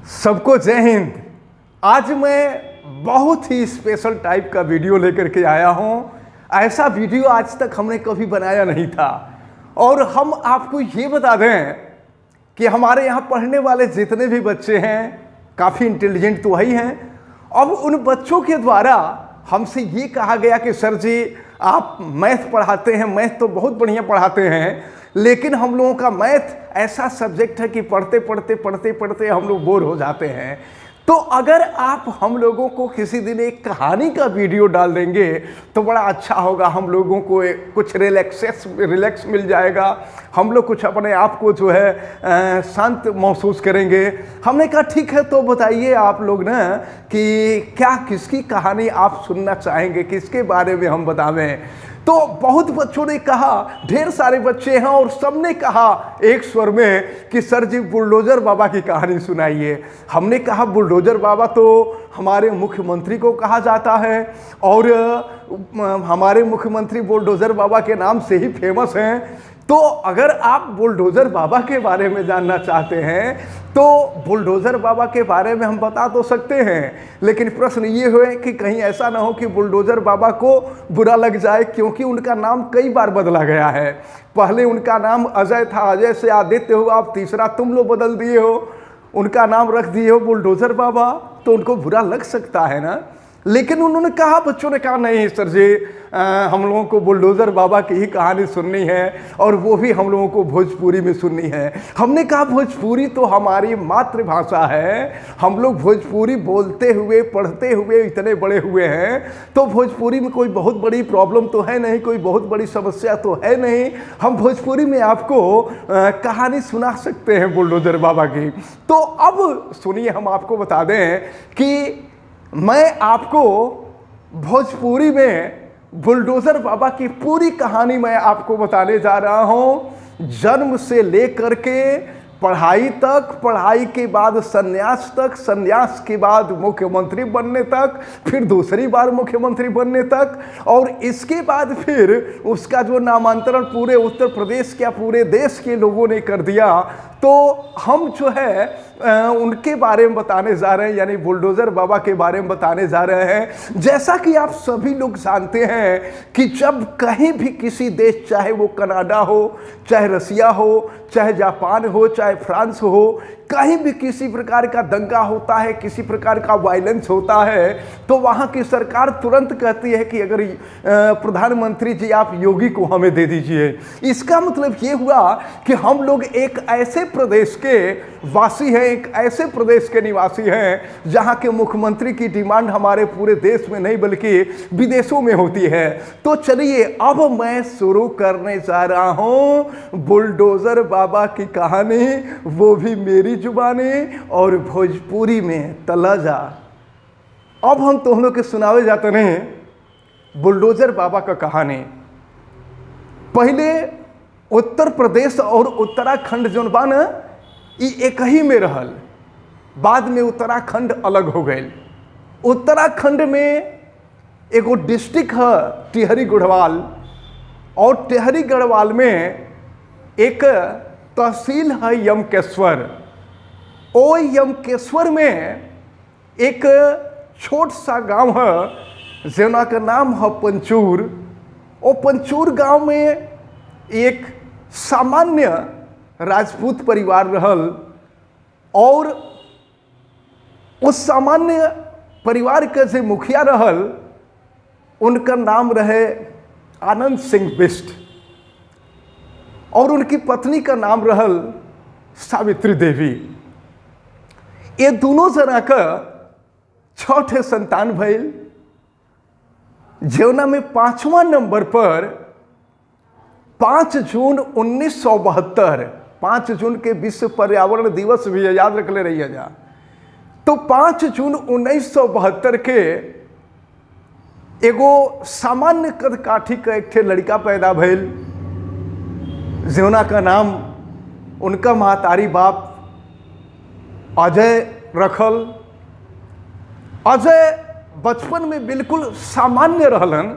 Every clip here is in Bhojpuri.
सबको जय हिंद। आज मैं बहुत ही स्पेशल टाइप का वीडियो लेकर के आया हूँ। ऐसा वीडियो आज तक हमने कभी बनाया नहीं था। और हम आपको ये बता दें कि हमारे यहाँ पढ़ने वाले जितने भी बच्चे हैं काफ़ी इंटेलिजेंट तो वही हैं। अब उन बच्चों के द्वारा हमसे ये कहा गया कि सर जी आप मैथ पढ़ाते हैं, मैथ तो बहुत बढ़िया पढ़ाते हैं, लेकिन हम लोगों का मैथ ऐसा सब्जेक्ट है कि पढ़ते पढ़ते हम लोग बोर हो जाते हैं। तो अगर आप हम लोगों को किसी दिन एक कहानी का वीडियो डाल देंगे तो बड़ा अच्छा होगा। हम लोगों को कुछ रिलैक्स मिल जाएगा। हम लोग कुछ अपने आप को जो है शांत महसूस करेंगे। हमने कहा ठीक है, तो बताइए आप लोग ना कि क्या किसकी कहानी आप सुनना चाहेंगे, किसके बारे में हम बतावें। तो बहुत बच्चों ने कहा, ढेर सारे बच्चे हैं और सबने कहा एक स्वर में कि सर जी बुलडोज़र बाबा की कहानी सुनाइए। हमने कहा बुलडोज़र बाबा तो हमारे मुख्यमंत्री को कहा जाता है और हमारे मुख्यमंत्री बुलडोज़र बाबा के नाम से ही फेमस हैं। तो अगर आप बुलडोज़र बाबा के बारे में जानना चाहते हैं तो बुलडोज़र बाबा के बारे में हम बता तो सकते हैं, लेकिन प्रश्न ये हुए कि कहीं ऐसा ना हो कि बुलडोज़र बाबा को बुरा लग जाए, क्योंकि उनका नाम कई बार बदला गया है। पहले उनका नाम अजय था, अजय से आदित्य हुआ, अब तीसरा तुम लोग बदल दिए हो, उनका नाम रख दिए हो बुलडोज़र बाबा, तो उनको बुरा लग सकता है ना। लेकिन उन्होंने कहा, बच्चों ने कहा नहीं सर जी हम लोगों को बुलडोज़र बाबा की ही कहानी सुननी है और वो भी हम लोगों को भोजपुरी में सुननी है। हमने कहा भोजपुरी तो हमारी मातृभाषा है, हम लोग भोजपुरी बोलते हुए पढ़ते हुए इतने बड़े हुए हैं, तो भोजपुरी में कोई बहुत बड़ी प्रॉब्लम तो है नहीं, कोई बहुत बड़ी समस्या तो है नहीं। हम भोजपुरी में आपको कहानी सुना सकते हैं बुलडोज़र बाबा की। तो अब सुनिए, हम आपको बता दें कि मैं आपको भोजपुरी में बुलडोज़र बाबा की पूरी कहानी मैं आपको बताने जा रहा हूं। जन्म से लेकर के पढ़ाई तक, पढ़ाई के बाद संन्यास तक, संन्यास के बाद मुख्यमंत्री बनने तक, फिर दूसरी बार मुख्यमंत्री बनने तक, और इसके बाद फिर उसका जो नामांतरण पूरे उत्तर प्रदेश क्या पूरे देश के लोगों ने कर दिया। तो हम जो है उनके बारे में बताने जा रहे हैं, यानी बुलडोज़र बाबा के बारे में बताने जा रहे हैं। जैसा कि आप सभी लोग जानते हैं कि जब कहीं भी किसी देश, चाहे वो कनाडा हो, चाहे रसिया हो, चाहे जापान हो, चाहे फ्रांस हो, कहीं भी किसी प्रकार का दंगा होता है, किसी प्रकार का वायलेंस होता है, तो वहाँ की सरकार तुरंत कहती है कि अगर प्रधानमंत्री जी आप योगी को हमें दे दीजिए। इसका मतलब ये हुआ कि हम लोग एक ऐसे प्रदेश के वासी हैं, एक ऐसे प्रदेश के निवासी हैं जहाँ के मुख्यमंत्री की डिमांड हमारे पूरे देश में नहीं बल्कि विदेशों में होती है। तो चलिए अब मैं शुरू करने जा रहा हूँ बुलडोज़र बाबा की कहानी, वो भी मेरी जुबानी और भोजपुरी में तलजा। अब हम तो लोग के सुनावे जाते नहीं बुलडोज़र बाबा का कहानी। पहले उत्तर प्रदेश और उत्तराखंड जोन बा न ई एक ही में रहल, बाद में उत्तराखंड अलग हो गए। उत्तराखंड में एगो डिस्ट्रिक्ट है टिहरी गढ़वाल, और टिहरी गढ़वाल में एक तहसील है यमकेश्वर। ओ यमकेश्वर में एक छोट सा गांव है जना का नाम है पंचूर। ओ पंचूर गांव में एक सामान्य राजपूत परिवार रहल, और उस सामान्य परिवार के जो मुखिया रहल उनका नाम रहे आनंद सिंह बिष्ट, और उनकी पत्नी का नाम रहल सावित्री देवी। ये दोनों जना का 6 संतान भइल, जौना में 5वां नंबर पर 5 जून 1972, 5 जून के विश्व पर्यावरण दिवस भी याद रख ले रही जा। तो 5 जून 1972 के एगो सामान्य कद काठी का एक लड़का पैदा भइल, जौना का नाम उनका महतारी बाप अजय रखल। अजय बचपन में बिल्कुल सामान्य रहलन,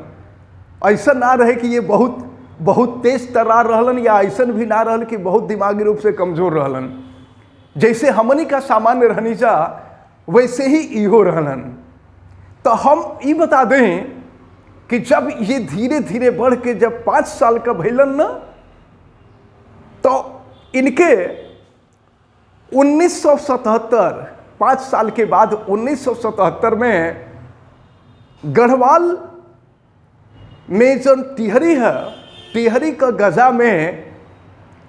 ऐसा ना रहे कि ये बहुत तेज तर्रार रहलन, या ऐसा भी ना रहल कि बहुत दिमागी रूप से कमजोर रहलन। जैसे हमनी का सामान्य रहनी जा वैसे ही इहो रहलन। तो हम ये बता दें कि जब ये धीरे धीरे बढ़ के जब 5 साल का भैलन ना, तो इनके 1977 5 साल के बाद 1977 में गढ़वाल में जो टिहरी है, टिहरी का गजा में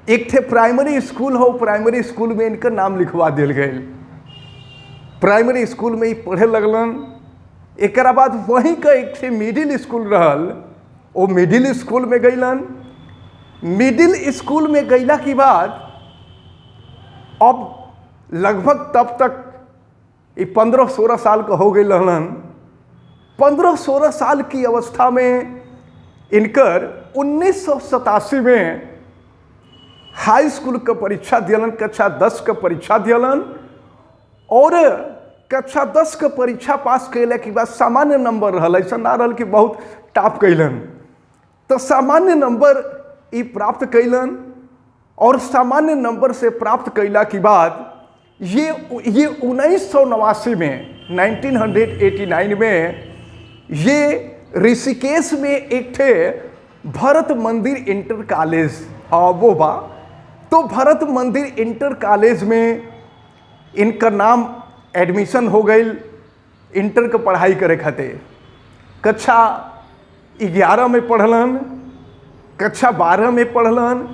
एक थे प्राइमरी स्कूल हो, प्राइमरी स्कूल में इनका नाम लिखवा दिल गए। प्राइमरी स्कूल में ही पढ़े लगलन। एक बाद वहीं का एक थे मिडिल स्कूल रहल, वो मिडिल स्कूल में गईलन। मिडिल स्कूल में गईला के बाद अब लगभग तब तक 15-16 साल का हो गई रहलन। 15-16 साल की अवस्था में इनकर 1987 में हाई स्कूल का परीक्षा दियलन, कक्षा 10 का परीक्षा दियलन। और कक्षा 10 का परीक्षा पास कैले के बाद सामान्य नंबर रहल, ऐसा ना रहल कि बहुत टॉप कैलन। तो सामान्य नंबर ये प्राप्त कैलन। और सामान्य नंबर से प्राप्त कैला के बाद ये 1989 में 1989 में ये ऋषिकेश में एक थे भरत मंदिर इंटर कॉलेज वो बा, तो भरत मंदिर इंटर कॉलेज में इनका नाम एडमिशन हो गई इंटर का पढ़ाई करे खातिर। कक्षा 11 में पढ़लन, कक्षा 12 में पढ़लन,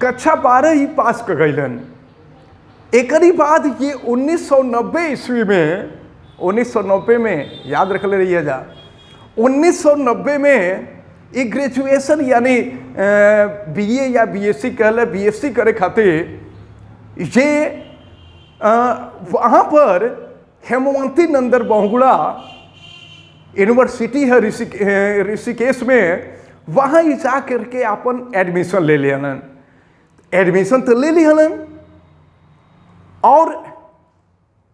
कक्षा 12 ही पास कर गईलन। एक बाद ये 1990 ईस्वी में, 1990 में याद रख ले रही जा, 1990 में ये ग्रेजुएशन यानी बीए या बीएससी कहले, बीएससी करे खातिर ये वहाँ पर हेमवंती नंदन बहुगुणा यूनिवर्सिटी है ऋषिकेश में, वहाँ ही जा करके अपन एडमिशन ले लियन। एडमिशन तो ले लियन। और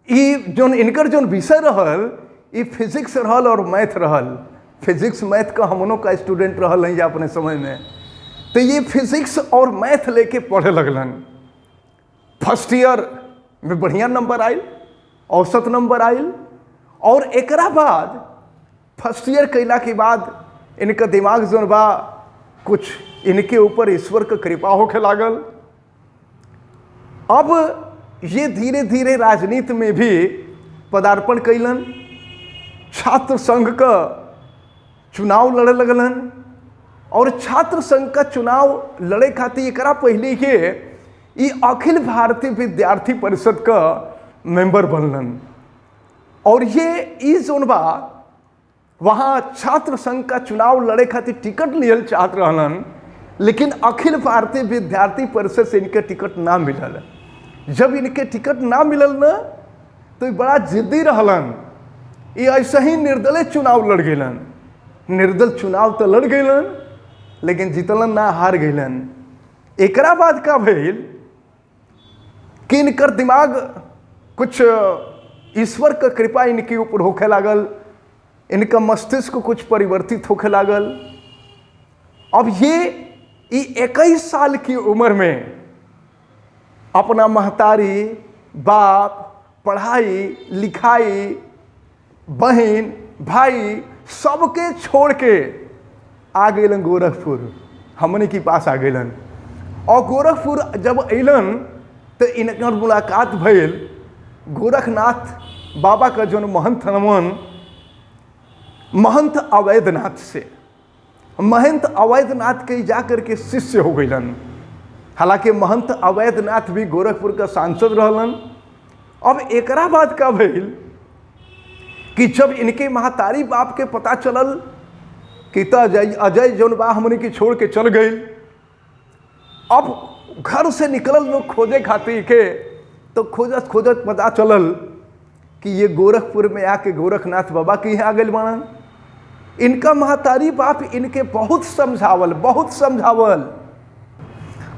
ये जो इनकर जो विषय रहल ये फिजिक्स रहल और मैथ रहल। फिजिक्स मैथ का हमनों का स्टूडेंट रहल नहीं अपने समय में। तो ये फिजिक्स और मैथ लेके पढ़े लगलन। फर्स्ट ईयर में बढ़िया नंबर आयल, औसत नंबर आयल। और एकरा बाद फर्स्ट ईयर कैला के बाद इनका दिमाग जो बा कुछ इनके ऊपर ईश्वर का कृपा होके लागल। अब ये धीरे धीरे राजनीति में भी पदार्पण कैलन। छात्र संघ का चुनाव लड़े लगलन। और छात्र संघ का चुनाव लड़े खातिर एकरा पहले के ये अखिल भारतीय विद्यार्थी परिषद का मेंबर बनलन। और ये जोन बा वहाँ छात्र संघ का चुनाव लड़े खातिर टिकट लियल चाहत रहलन, लेकिन अखिल भारतीय विद्यार्थी परिषद से इनके टिकट ना मिलल। जब इनके टिकट ना मिलल ना, तो ये बड़ा जिद्दी रहलन। ये ऐसे ही निर्दलीय चुनाव लड़ गलन। निर्दल चुनाव तो लड़ गलन, लेकिन जीतलन ना, हार गलन। एकरा बाद का भइल कि इनकर दिमाग कुछ ईश्वर का कृपा इनके ऊपर होखे लागल। इनका मस्तिष्क कुछ परिवर्तित होखे लागल। अब ये 21 साल की उम्र में अपना महतारी, बाप, पढ़ाई लिखाई, बहन भाई सबके छोड़ के आ गलन गोरखपुर, हमने के पास आ गलन। और गोरखपुर जब अलन तो इनकर मुलाकात भइल गोरखनाथ बाबा का जो महंत हनुमान, महंत अवैधनाथ से। महंत अवैधनाथ के जा करके शिष्य हो गईलन। हालांकि महंत अवैधनाथ भी गोरखपुर का सांसद रहलन। अब एकरा बाद का भइल कि जब इनके महतारी बाप के पता चलल कि अजय जौन बा हमने की छोड़ के चल गई। अब घर से निकलल लोग खोजे खातिर के, तो खोजत खोजत पता चलल कि ये गोरखपुर में आके गोरखनाथ बाबा के यहाँ आ गए बनन। इनका महतारी बाप इनके बहुत समझावल, बहुत समझावल।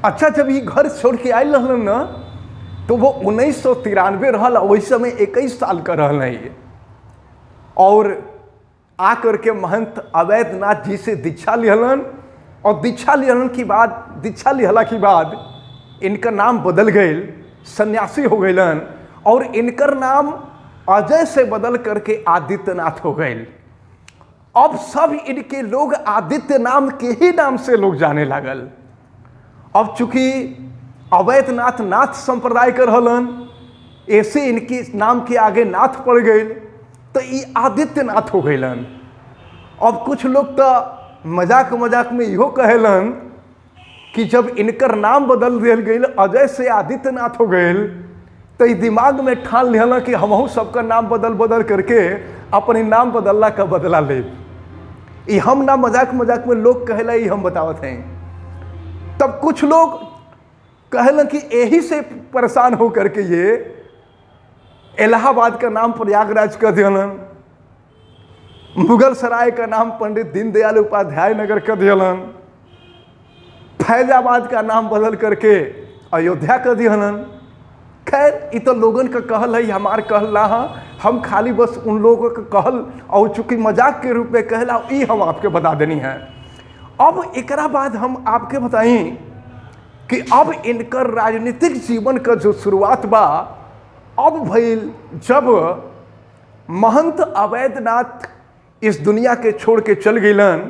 अच्छा, जब ये घर छोड़ के आयल रहलन ना, तो वो 1993 रहल। वही समय 21 साल का रहल है। और आकर के महंत अवैधनाथ जी से दीक्षा लिहलन। और दीक्षा लिहला के बाद इनका नाम बदल गए। सन्यासी हो गईलन और इनकर नाम अजय से बदल करके आदित्यनाथ हो गए। अब सब इनके लोग आदित्य नाम के ही नाम से लोग जाने लागल। अब चूंकि अवैधनाथ नाथ संप्रदाय कर रहलन, ऐसे इनके नाम के आगे नाथ पड़ गए तो ये आदित्यनाथ हो गईलन। अब कुछ लोग तो मजाक मजाक में इहो कहेलन कि जब इनकर नाम बदल दिया गई, अजय से आदित्यनाथ हो गए, तो ये दिमाग में ठान लिया कि हमहू सबका नाम बदल बदल करके अपने नाम बदलला का बदला ले। ये हम ना मजाक मजाक में लोग कहला, ये हम बतावत हैं। तब कुछ लोग कहलन कि यही से परेशान हो करके ये इलाहाबाद का नाम प्रयागराज कर दियलन, मुगल सराय का नाम पंडित दीनदयाल उपाध्याय नगर कर दियलन, फैजाबाद का नाम बदल करके अयोध्या कर दियलन। खैर ये तो लोगन का कहल है, हमार कहल ना है, हम खाली बस उन लोगों का कहल और चूंकि मजाक के रूप में कहला ये हम आपके बता देनी है। अब एकरा बाद हम आपके बताएं कि अब इनकर राजनीतिक जीवन का जो शुरुआत बा अब भइल जब महंत अवैधनाथ इस दुनिया के छोड़ के चल गईलन।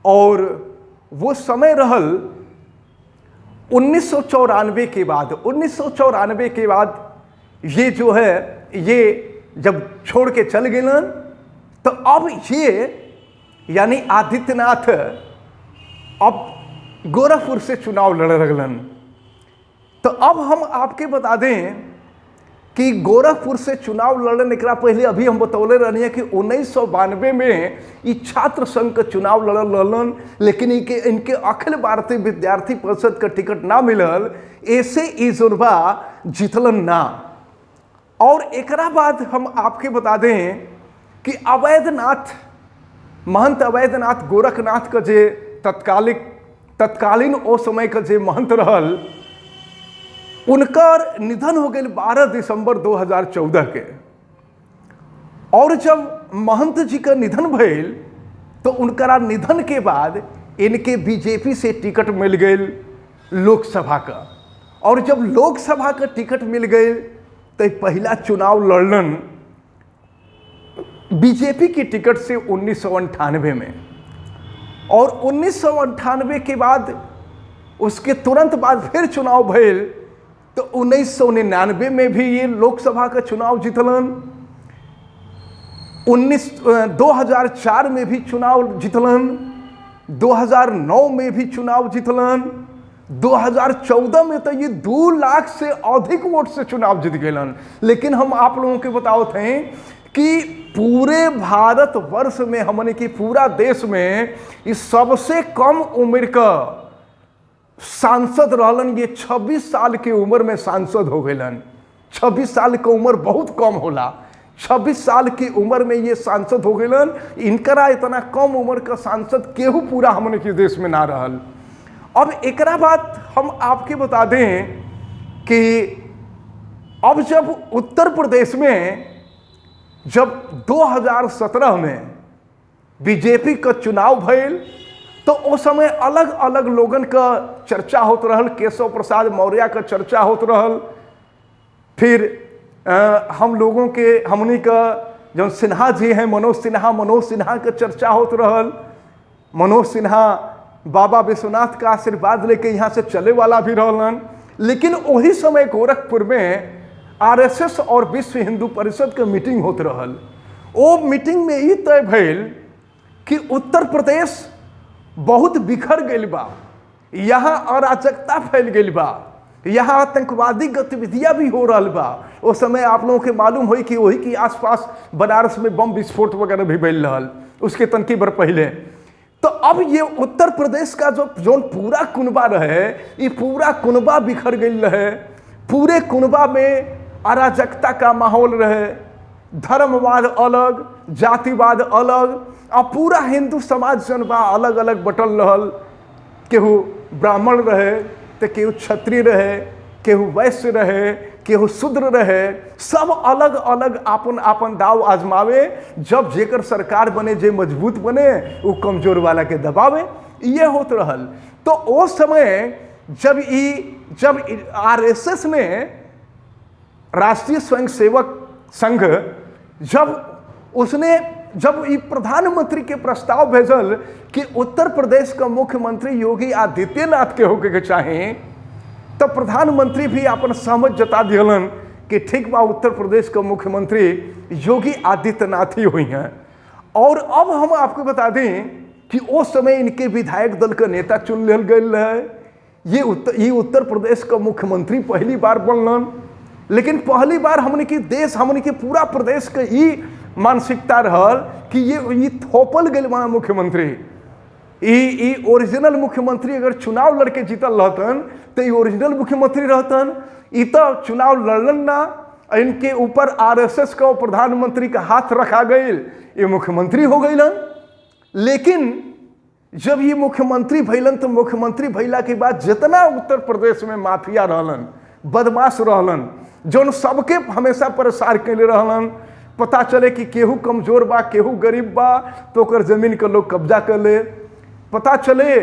और वो समय रहल 1994 के बाद। 1994 के बाद ये जो है ये जब छोड़ के चल गईलन तो अब ये यानी आदित्यनाथ अब गोरखपुर से चुनाव लड़ लगलन। तो अब हम आपके बता दें कि गोरखपुर से चुनाव लड़ने के पहले अभी हम बतौले रहनी है कि 1992 में ये छात्र संघ का चुनाव लड़न, लेकिन इनके अखिल भारतीय विद्यार्थी परिषद का टिकट ना मिलल, ऐसे ई जोनबा जीतलन ना। और एकरा बाद हम आपके बता दें कि अवैधनाथ महंत अवैधनाथ गोरखनाथ का जे तत्कालीन ओ समय का जे महंत रहल, उनकर निधन हो गए 12 दिसंबर 2014 के। और जब महंत जी का निधन भइल तो उनका निधन के बाद इनके बीजेपी से टिकट मिल गए लोकसभा का। और जब लोकसभा का टिकट मिल गए तो पहला चुनाव लड़लन बीजेपी की टिकट से 1998 में। और 1998 के बाद उसके तुरंत बाद फिर चुनाव भइल तो 1999 में भी ये लोकसभा का चुनाव जीतलन, 2004 में भी चुनाव जीतलन, 2009 में भी चुनाव जीतलन, 2014 में तो ये 2 लाख से अधिक वोट से चुनाव जीत गए। लेकिन हम आप लोगों के बतावत हैं कि पूरे भारत वर्ष में हमने की पूरा देश में इस सबसे कम उम्र का सांसद रहलन, ये 26 साल की उम्र में सांसद हो गए। 26 साल की उम्र बहुत कम होला, 26 साल की उम्र में ये सांसद हो गए। इनकरा इतना कम उम्र का सांसद केहू पूरा हमने के देश में ना रहल। अब एकरा बाद हम आपके बता दें कि अब जब उत्तर प्रदेश में जब 2017 में बीजेपी का चुनाव भइल तो उस समय अलग अलग लोगन का चर्चा होत रहल, केशव प्रसाद मौर्य का चर्चा होत रहल, फिर हम लोगों के हमनी का जो सिन्हा जी हैं मनोज सिन्हा का चर्चा होत रहल। मनोज सिन्हा बाबा विश्वनाथ का आशीर्वाद लेके यहाँ से चले वाला भी रहलन। लेकिन वही समय गोरखपुर में आरएसएस और विश्व हिंदू परिषद का मीटिंग होत रहल। वो मीटिंग में ये तय भइल कि उत्तर प्रदेश बहुत बिखर गई बा, यहाँ अराजकता फैल गई बा, यहाँ आतंकवादी गतिविधियां भी हो रहा बा। उस समय आप लोगों के मालूम हुई कि वही के आसपास बनारस में बम विस्फोट वगैरह भी भइल रहल उसके तनकी बर पहले। तो अब ये उत्तर प्रदेश का जो पूरा कुनबा रहे, ये पूरा कुनबा बिखर गई रहे। पूरे कुनबा में अराजकता का माहौल रहे, धर्मवाद अलग, जातिवाद अलग, और पूरा हिंदू समाज जनबा अलग अलग बटल रहल। केहू ब्राह्मण रहे तो केहू क्षत्रिय रहे, केहू वैश्य रहे, केहू शूद्र रहे, सब अलग अलग आपन आपन दाव आजमावे। जब जेकर सरकार बने, जे मजबूत बने, वो कमजोर वाला के दबावे, ये होत रहल। तो उस समय जब आरएसएस ने, राष्ट्रीय स्वयंसेवक संघ, जब ये प्रधानमंत्री के प्रस्ताव भेजल कि उत्तर प्रदेश का मुख्यमंत्री योगी आदित्यनाथ के होके के चाहे, तो प्रधानमंत्री भी अपन सहमत जता दिलन कि ठीक बा, उत्तर प्रदेश का मुख्यमंत्री योगी आदित्यनाथ ही हुई हैं। और अब हम आपको बता दें कि उस समय इनके विधायक दल का नेता चुन लिया गया है। ये उत्तर प्रदेश का मुख्यमंत्री पहली बार बनलन, लेकिन पहली बार हमने के पूरा प्रदेश का ये मानसिकता रहल कि ये थोपल गए वहाँ मुख्यमंत्री, ये ओरिजिनल मुख्यमंत्री अगर चुनाव लड़के जीतल रहतन तो ये ओरिजिनल मुख्यमंत्री रहतन। ये तो चुनाव लड़लन ना, इनके ऊपर आरएसएस का प्रधानमंत्री का हाथ रखा गई, ये मुख्यमंत्री हो गईलन। लेकिन जब ये मुख्यमंत्री भैलन तो मुख्यमंत्री भैला के बाद जितना उत्तर प्रदेश में माफिया रहलन, बदमाश रहलन, जो सबके हमेशा परेशान कैले रहलन, पता चले कि केहू कमजोर बा, केहू गरीब बा, तो ओकर जमीन के लोग कब्जा कर ले। पता चले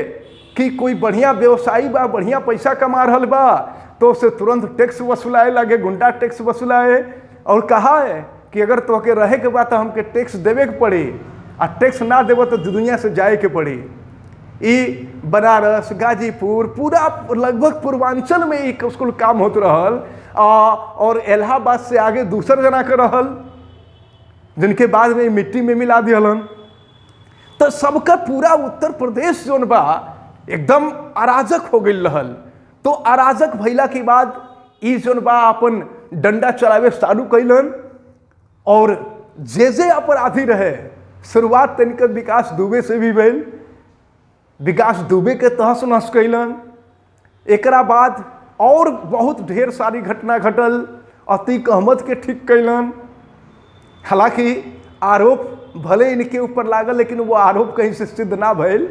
कि कोई बढ़िया व्यवसायी बा, बढ़िया पैसा कमा रहल बा, तो उसे तुरंत टैक्स वसूलाए लगे, गुंडा टैक्स वसूलाए, और कहा है कि अगर तोहके रहे के बाद तो हमके टैक्स देवे के पड़ी, और टैक्स ना देव तो दुनिया से जाए के पड़ी। ये बनारस, गाजीपुर, पूरा लगभग पूर्वांचल में एक स्कूल काम होते रहल, और इलाहाबाद से आगे दूसर जना के रहल, जिनके बाद में मिट्टी में मिला दिहलन। तो सबका पूरा उत्तर प्रदेश जोन बा एकदम अराजक हो गई रहल। तो अराजक भैला के बाद ई जोन बा अपन डंडा चलावे चालू कैलन, और जे अपराधी रहे, शुरुआत तनिक विकास दुबे से भी भइल, विकास दुबे के तहस नहस कैलन। एकरा बाद और बहुत ढेर सारी घटना घटल, अतीक अहमद के ठीक कैलन। हालांकि आरोप भले इनके ऊपर लागल, लेकिन वो आरोप कहीं से सिद्ध ना भइल।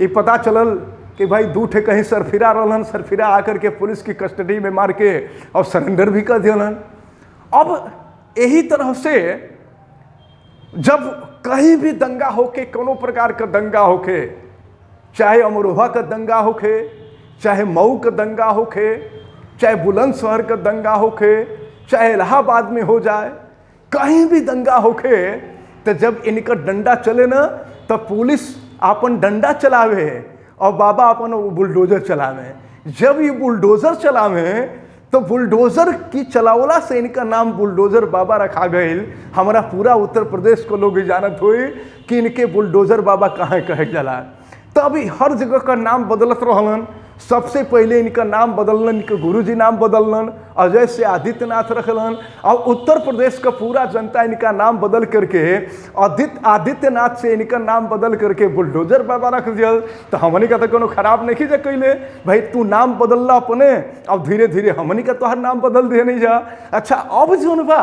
ये पता चलल कि भाई दू ठे कहीं सरफिरा रहलन, सरफिरा आकर के पुलिस की कस्टडी में मार के और सरेंडर भी कर दिलन। अब यही तरह से जब कहीं भी दंगा होके, कोनो प्रकार का दंगा होके, चाहे अमरोहा का दंगा होके, चाहे मऊ का दंगा होके, चाहे बुलंदशहर का दंगा होके, चाहे इलाहाबाद में हो जाए, कहीं भी दंगा होके, तो जब इनका डंडा चले ना तो पुलिस अपन डंडा चलावे और बाबा अपन बुलडोजर चलावे। जब ये बुलडोजर चलावे तो बुलडोजर की चलावला से इनका नाम बुलडोजर बाबा रखा गई। हमारा पूरा उत्तर प्रदेश को लोग जानत हुए कि इनके बुलडोजर बाबा कहाँ कहे जाला। तो अभी हर जगह का नाम बदलत रहलन। सबसे पहले इनका नाम बदलन, इनके गुरुजी नाम बदलन, अजय से आदित्यनाथ रखलन, और उत्तर प्रदेश का पूरा जनता इनका नाम बदल करके आदित्यनाथ से इनका नाम बदल करके बुलडोजर बाबा रख दिया। तो हमनी का तो कोनो खराब नहीं जा कैले, भाई तू नाम बदलला अपने, अब धीरे धीरे हमनी का तो हर नाम बदल दे नहीं जा। अच्छा, अब जो बा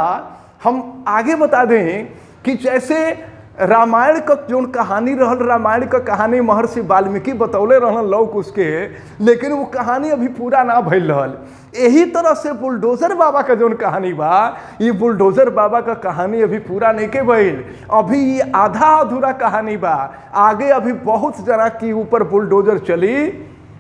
हम आगे बता दें कि जैसे रामायण का जो कहानी रहल, रामायण का कहानी महर्षि वाल्मीकि बतौले रहल लोग उसके, लेकिन वो कहानी अभी पूरा ना भइल रहल। यही तरह से बुलडोजर बाबा का जो कहानी बा, ये बुलडोजर बाबा का कहानी अभी पूरा नहीं के भइल, अभी ये आधा अधूरा कहानी बा। आगे अभी बहुत जना के ऊपर बुलडोजर चली,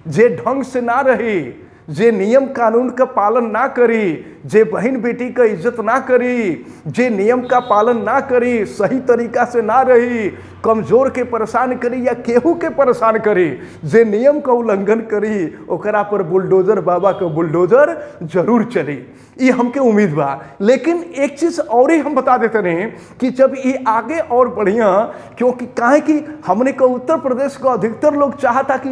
जे ढंग से ना रही, जे नियम कानून का पालन ना करी, जे बहन बेटी का इज्जत ना करी, जे नियम का पालन ना करी, सही तरीका से ना रही, कमजोर के परेशान करी या केहू के परेशान करी, जे नियम का उल्लंघन करी, ओकरा पर बुलडोजर बाबा का बुलडोजर जरूर चली। ये हमके उम्मीद बा। लेकिन एक चीज और ही हम बता देते रहे कि जब ये आगे और बढ़िया, क्योंकि काहे कि हमने का उत्तर प्रदेश को अधिकतर लोग चाहता कि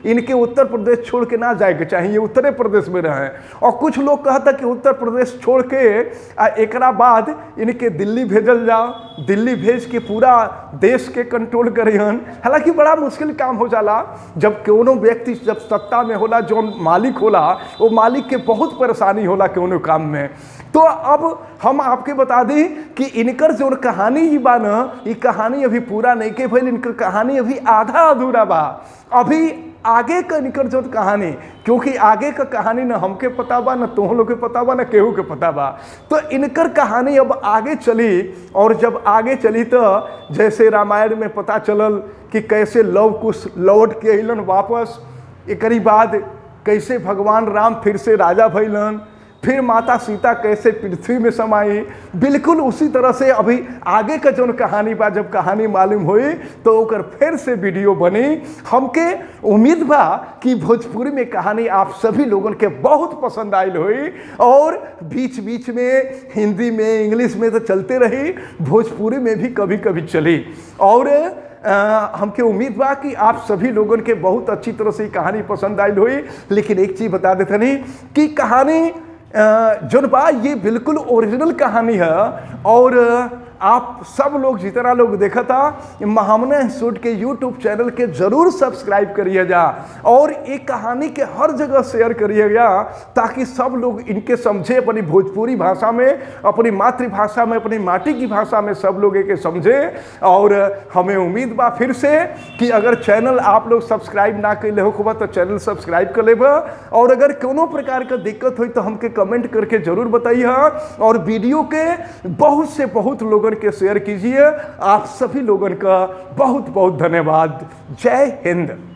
इनके उत्तर प्रदेश छोड़ के ना जाए के चाहिए, उत्तर प्रदेश में रहे, और कुछ लोग कहता कि उत्तर प्रदेश छोड़ के एकरा बाद इनके दिल्ली भेजल जाओ, दिल्ली भेज के पूरा देश के कंट्रोल करिहन। हालांकि बड़ा मुश्किल काम हो जाला, जब कोनो व्यक्ति जब सत्ता में होला, जो मालिक होला, वो मालिक के बहुत परेशानी होला कोनो काम में। तो अब हम आपके बता दें कि इनकर जो कहानी ही बा ना, ये कहानी अभी पूरा नहीं के भइल, इनकर कहानी अभी आधा अधूरा बा। अभी आगे का इनकर जो कहानी, क्योंकि आगे का कहानी ना हमके पता बा, ना तुम लोग के पता बा, ना केहू के पता बा, तो इनकर कहानी अब आगे चली। और जब आगे चली तो जैसे रामायण में पता चलल कि कैसे लव कुश लौट के अलन वापस, एकरी बाद कैसे भगवान राम फिर से राजा भइलन, फिर माता सीता कैसे पृथ्वी में समाई, बिल्कुल उसी तरह से अभी आगे का जो कहानी बा, जब कहानी मालूम हुई तो ओकर फिर से वीडियो बनी। हमके उम्मीद बा कि भोजपुरी में कहानी आप सभी लोगन के बहुत पसंद आयल हुई, और बीच बीच में हिंदी में इंग्लिश में तो चलते रही, भोजपुरी में भी कभी कभी चली। और हमके उम्मीद बा कि आप सभी लोगन के बहुत अच्छी तरह से कहानी पसंद आयल हुई। लेकिन एक चीज़ बता देते नहीं कि कहानी जोन बा ये बिल्कुल ओरिजिनल कहानी है, और आप सब लोग जितना लोग देखा था महामना इंस्टीट्यूट के यूट्यूब चैनल के जरूर सब्सक्राइब करिएगा, और एक कहानी के हर जगह शेयर करिएगा, ताकि सब लोग इनके समझे, अपनी भोजपुरी भाषा में, अपनी मातृभाषा में, अपनी माटी की भाषा में सब लोग एक समझे। और हमें उम्मीद बा फिर से कि अगर चैनल आप लोग सब्सक्राइब ना कैले हो तो चैनल सब्सक्राइब कर लेबा, और अगर कोनो प्रकार का दिक्कत हुई तो हमके कमेंट करके जरूर बताइए, और वीडियो के बहुत से बहुत लोगों के शेयर कीजिए। आप सभी लोगों का बहुत बहुत धन्यवाद। जय हिंद।